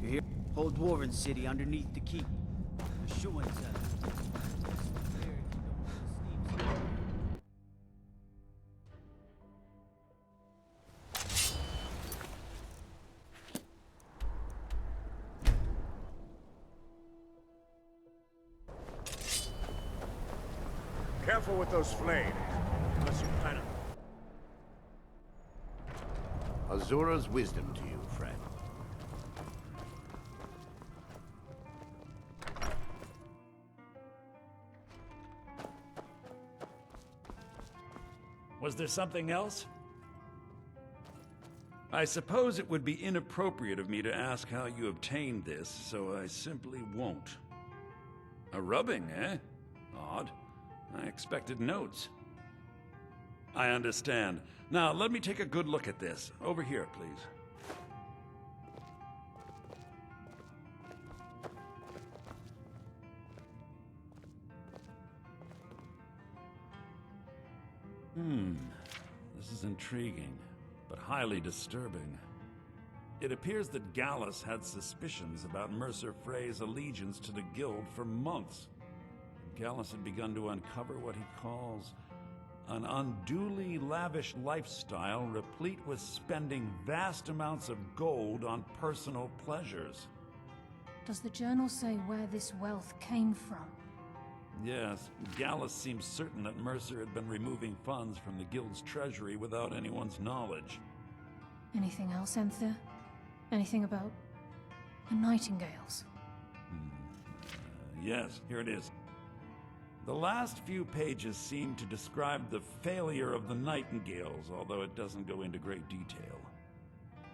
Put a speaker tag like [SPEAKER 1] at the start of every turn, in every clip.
[SPEAKER 1] You hear? Whole dwarven city underneath the keep. The shoe and
[SPEAKER 2] Careful with those flames, unless you plan on...
[SPEAKER 3] Azura's wisdom to you, friend.
[SPEAKER 4] Was there something else? I suppose it would be inappropriate of me to ask how you obtained this, so I simply won't. A rubbing, eh? Odd. I expected notes. I understand. Now, let me take a good look at this. Over here, please. This is intriguing, but highly disturbing. It appears that Gallus had suspicions about Mercer Frey's allegiance to the Guild for months. Gallus had begun to uncover what he calls an unduly lavish lifestyle replete with spending vast amounts of gold on personal pleasures.
[SPEAKER 5] Does the journal say where this wealth came from?
[SPEAKER 4] Yes, Gallus seems certain that Mercer had been removing funds from the Guild's treasury without anyone's knowledge.
[SPEAKER 5] Anything else, Enther? Anything about the Nightingales?
[SPEAKER 4] Yes, here it is. The last few pages seem to describe the failure of the Nightingales, although it doesn't go into great detail.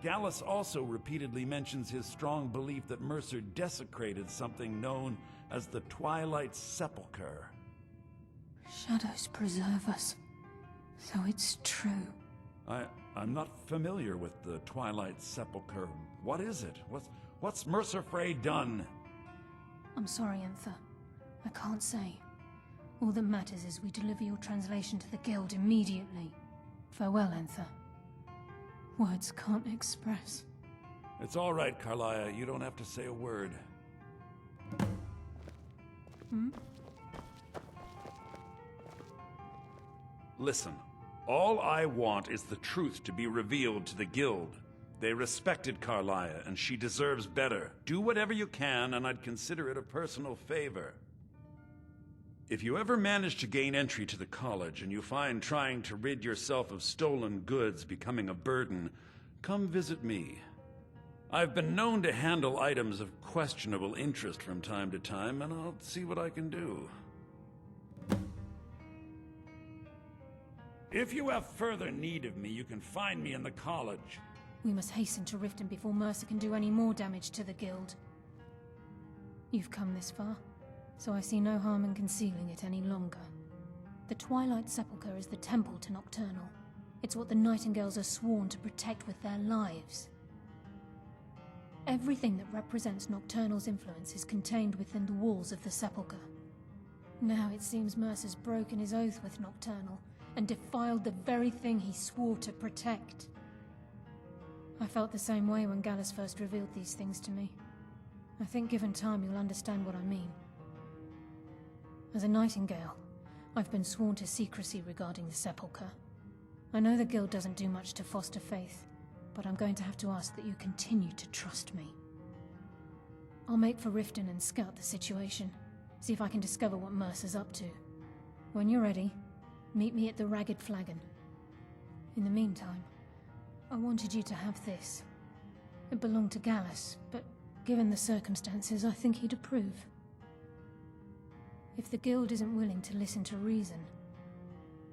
[SPEAKER 4] Gallus also repeatedly mentions his strong belief that Mercer desecrated something known as the Twilight Sepulchre.
[SPEAKER 5] Shadows preserve us. So it's true.
[SPEAKER 4] I'm not familiar with the Twilight Sepulchre. What is it? What's Mercer Frey done?
[SPEAKER 5] I'm sorry, Enther. I can't say. All that matters is we deliver your translation to the Guild immediately. Farewell, Enther. Words can't express.
[SPEAKER 4] It's all right, Carlia. You don't have to say a word. Listen, all I want is the truth to be revealed to the Guild. They respected Carlia, and she deserves better. Do whatever you can, and I'd consider it a personal favor. If you ever manage to gain entry to the college, and you find trying to rid yourself of stolen goods becoming a burden, come visit me. I've been known to handle items of questionable interest from time to time, and I'll see what I can do. If you have further need of me, you can find me in the college.
[SPEAKER 5] We must hasten to Riften before Mercer can do any more damage to the Guild. You've come this far, so I see no harm in concealing it any longer. The Twilight Sepulchre is the temple to Nocturnal. It's what the Nightingales are sworn to protect with their lives. Everything that represents Nocturnal's influence is contained within the walls of the Sepulchre. Now it seems Mercer's broken his oath with Nocturnal and defiled the very thing he swore to protect. I felt the same way when Gallus first revealed these things to me. I think given time you'll understand what I mean. As a Nightingale, I've been sworn to secrecy regarding the Sepulchre. I know the Guild doesn't do much to foster faith, but I'm going to have to ask that you continue to trust me. I'll make for Riften and scout the situation, see if I can discover what Mercer's up to. When you're ready, meet me at the Ragged Flagon. In the meantime, I wanted you to have this. It belonged to Gallus, but given the circumstances, I think he'd approve. If the Guild isn't willing to listen to reason,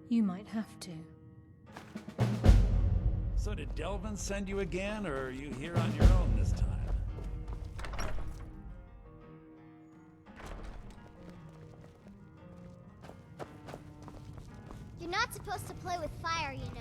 [SPEAKER 5] you might have to.
[SPEAKER 4] So did Delvin send you again, or are you here on your own this time?
[SPEAKER 6] You're not supposed to play with fire, you know.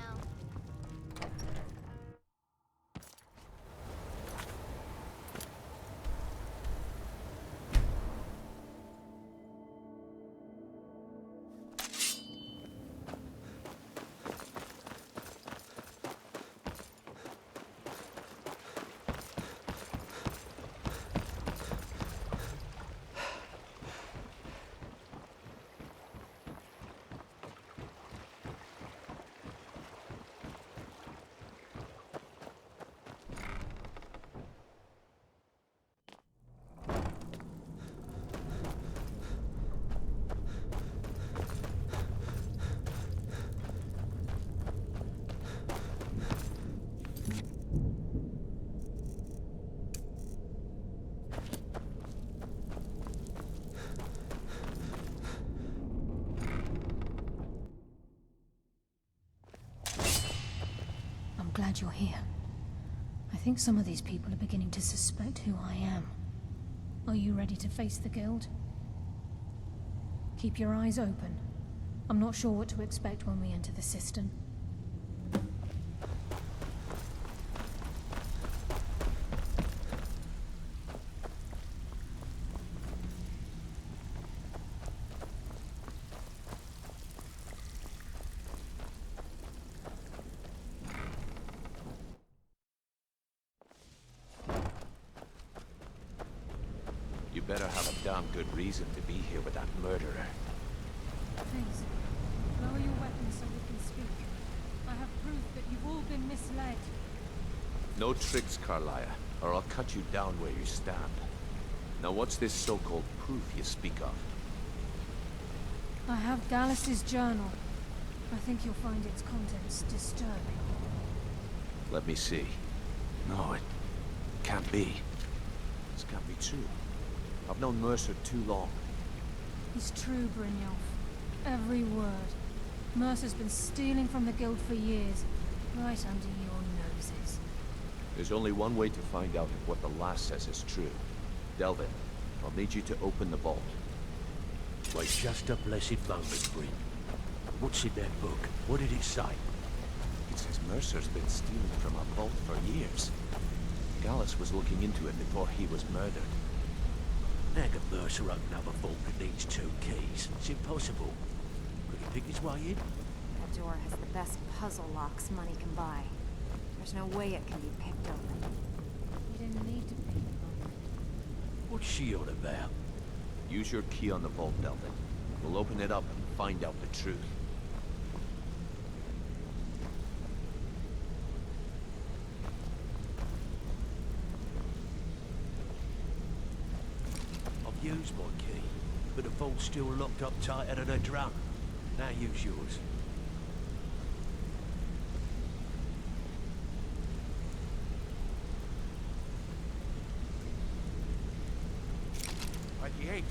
[SPEAKER 5] glad you're here. I think some of these people are beginning to suspect who I am. Are you ready to face the Guild? Keep your eyes open. I'm not sure what to expect when we enter the cistern.
[SPEAKER 3] You better have a damn good reason to be here with that murderer.
[SPEAKER 5] Please, lower your weapons so we can speak. I have proof that you've all been misled.
[SPEAKER 3] No tricks, Carlia, or I'll cut you down where you stand. Now what's this so-called proof you speak of?
[SPEAKER 5] I have Gallus's journal. I think you'll find its contents disturbing.
[SPEAKER 3] Let me see. No, it can't be. This can't be true. I've known Mercer too long.
[SPEAKER 5] It's true, Brynjolf. Every word. Mercer's been stealing from the Guild for years, right under your noses.
[SPEAKER 3] There's only one way to find out if what the lass says is true. Delvin, I'll need you to open the vault.
[SPEAKER 7] Wait just a blessed moment, Bryn. What's in that book? What did it say?
[SPEAKER 3] It says Mercer's been stealing from a vault for years. Gallus was looking into it before he was murdered.
[SPEAKER 7] How can Mercer open up a vault that needs 2 keys? It's impossible. Could he pick his way in?
[SPEAKER 8] That door has the best puzzle locks money can buy. There's no way it can be picked open.
[SPEAKER 5] You didn't need to pick it up.
[SPEAKER 7] What's she on about?
[SPEAKER 3] Use your key on the vault, Delvin. We'll open it up and find out the truth.
[SPEAKER 7] I've used my key, but the vault's still locked up tighter than a drum. Now use yours.
[SPEAKER 3] By the 8th.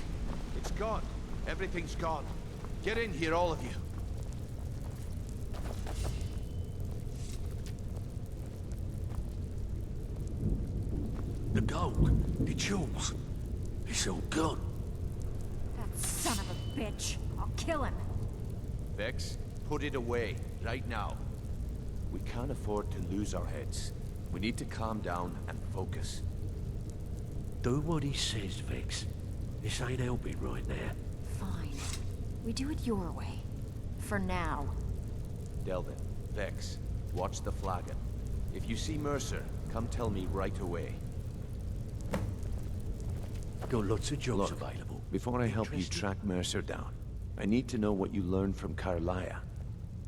[SPEAKER 3] It's gone. Everything's gone. Get in here, all of you.
[SPEAKER 7] The gold, the jewels, it's all gone.
[SPEAKER 8] That son of a bitch! I'll kill him!
[SPEAKER 3] Vex, put it away, right now. We can't afford to lose our heads. We need to calm down and focus.
[SPEAKER 7] Do what he says, Vex. This ain't helping right now.
[SPEAKER 8] Fine. We do it your way. For now.
[SPEAKER 3] Delvin, Vex, watch the flagon. If you see Mercer, come tell me right away.
[SPEAKER 7] Got lots of jobs
[SPEAKER 3] Look,
[SPEAKER 7] available.
[SPEAKER 3] before I help you track Mercer down, I need to know what you learned from Carlia.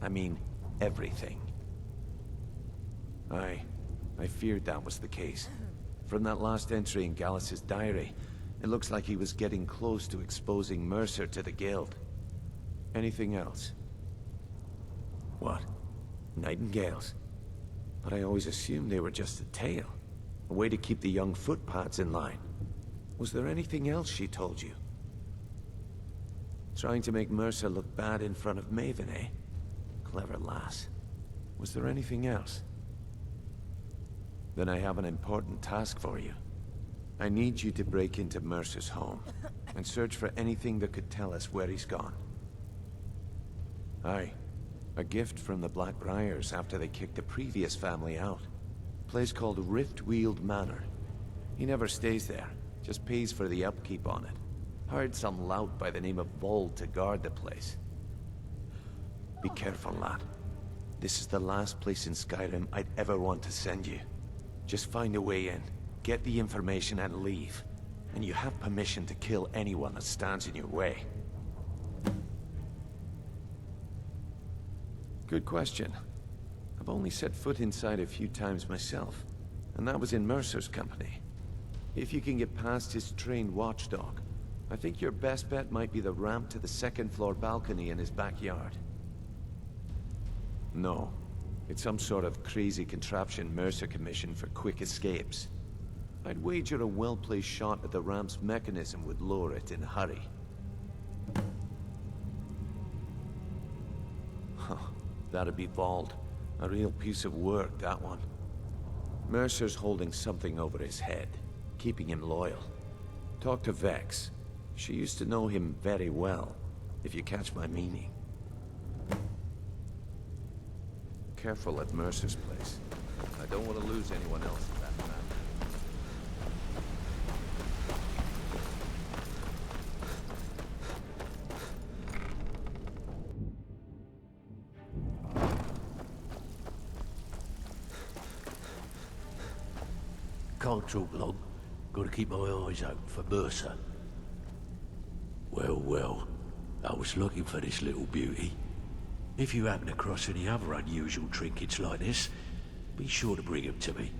[SPEAKER 3] I mean, everything. I feared that was the case. From that last entry in Gallus's diary, it looks like he was getting close to exposing Mercer to the Guild. Anything else? What? Nightingales? But I always assumed they were just a tale. A way to keep the young footpads in line. Was there anything else she told you? Trying to make Mercer look bad in front of Maven, eh? Clever lass. Was there anything else? Then I have an important task for you. I need you to break into Mercer's home and search for anything that could tell us where he's gone. Aye. A gift from the Blackbriars after they kicked the previous family out. A place called Riftweald Manor. He never stays there, just pays for the upkeep on it. Hired some lout by the name of Vold to guard the place. Be careful, lad. This is the last place in Skyrim I'd ever want to send you. Just find a way in, get the information and leave. And you have permission to kill anyone that stands in your way. Good question. I've only set foot inside a few times myself, and that was in Mercer's company. If you can get past his trained watchdog, I think your best bet might be the ramp to the second-floor balcony in his backyard. No. It's some sort of crazy contraption Mercer commissioned for quick escapes. I'd wager a well-placed shot at the ramp's mechanism would lower it in a hurry. Huh. That'd be Vold. A real piece of work, that one. Mercer's holding something over his head, keeping him loyal. Talk to Vex. She used to know him very well, if you catch my meaning. Careful at Mercer's place. I don't want to lose anyone else in that matter.
[SPEAKER 7] Can't talk long. Gotta keep my eyes open for Mercer. Well, I was looking for this little beauty. If you happen across any other unusual trinkets like this, be sure to bring them to me.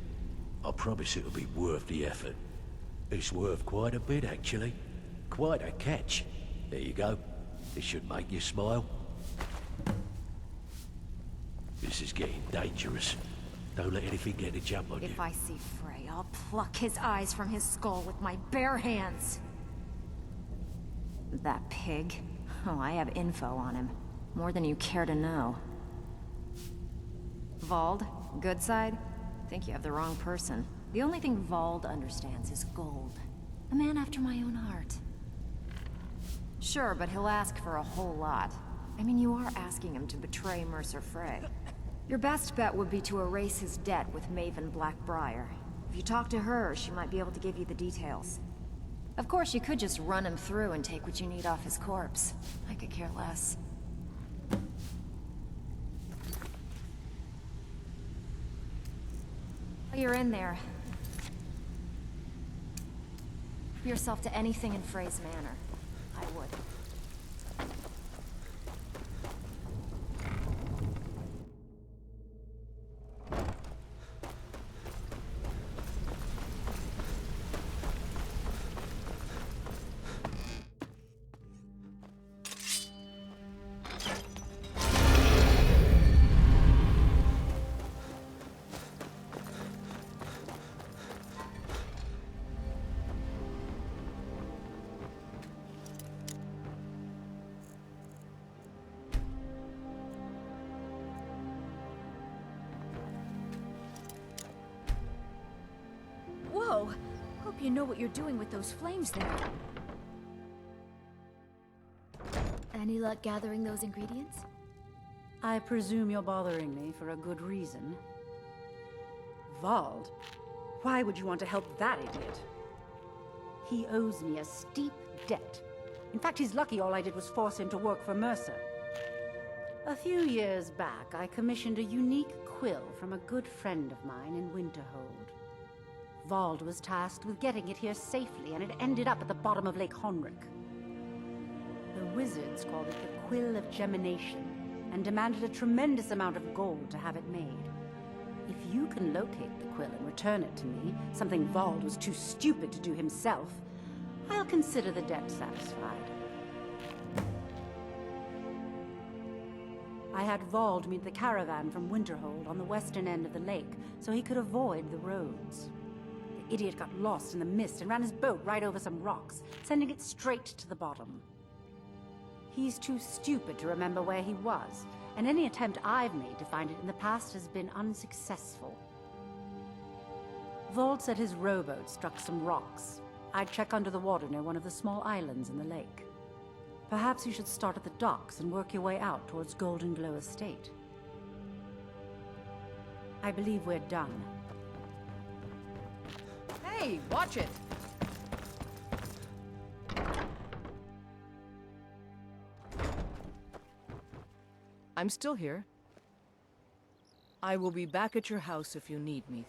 [SPEAKER 7] I promise it'll be worth the effort. It's worth quite a bit, actually. Quite a catch. There you go. This should make you smile. This is getting dangerous. Don't let anything get a jump on you.
[SPEAKER 8] If I see Frey, I'll pluck his eyes from his skull with my bare hands. That pig. Oh, I have info on him. More than you care to know. Vald, good side? Think you have the wrong person. The only thing Vald understands is gold. A man after my own heart. Sure, but he'll ask for a whole lot. I mean, you are asking him to betray Mercer Frey. Your best bet would be to erase his debt with Maven Blackbriar. If you talk to her, she might be able to give you the details. Of course, you could just run him through and take what you need off his corpse. I could care less. While you're in there, give yourself to anything in Frey's manor. I would.
[SPEAKER 9] Whoa! Hope you know what you're doing with those flames there.
[SPEAKER 6] Any luck gathering those ingredients?
[SPEAKER 10] I presume you're bothering me for a good reason. Vald? Why would you want to help that idiot? He owes me a steep debt. In fact, he's lucky all I did was force him to work for Mercer. A few years back, I commissioned a unique quill from a good friend of mine in Winterhold. Vald was tasked with getting it here safely, and it ended up at the bottom of Lake Honrick. The wizards called it the Quill of Gemination, and demanded a tremendous amount of gold to have it made. If you can locate the quill and return it to me, something Vald was too stupid to do himself, I'll consider the debt satisfied. I had Vald meet the caravan from Winterhold on the western end of the lake, so he could avoid the roads. The idiot got lost in the mist and ran his boat right over some rocks, sending it straight to the bottom. He's too stupid to remember where he was, and any attempt I've made to find it in the past has been unsuccessful. Vald said his rowboat struck some rocks. I'd check under the water near one of the small islands in the lake. Perhaps you should start at the docks and work your way out towards Golden Glow Estate. I believe we're done.
[SPEAKER 9] Hey, watch it! I'm still here. I will be back at your house if you need me,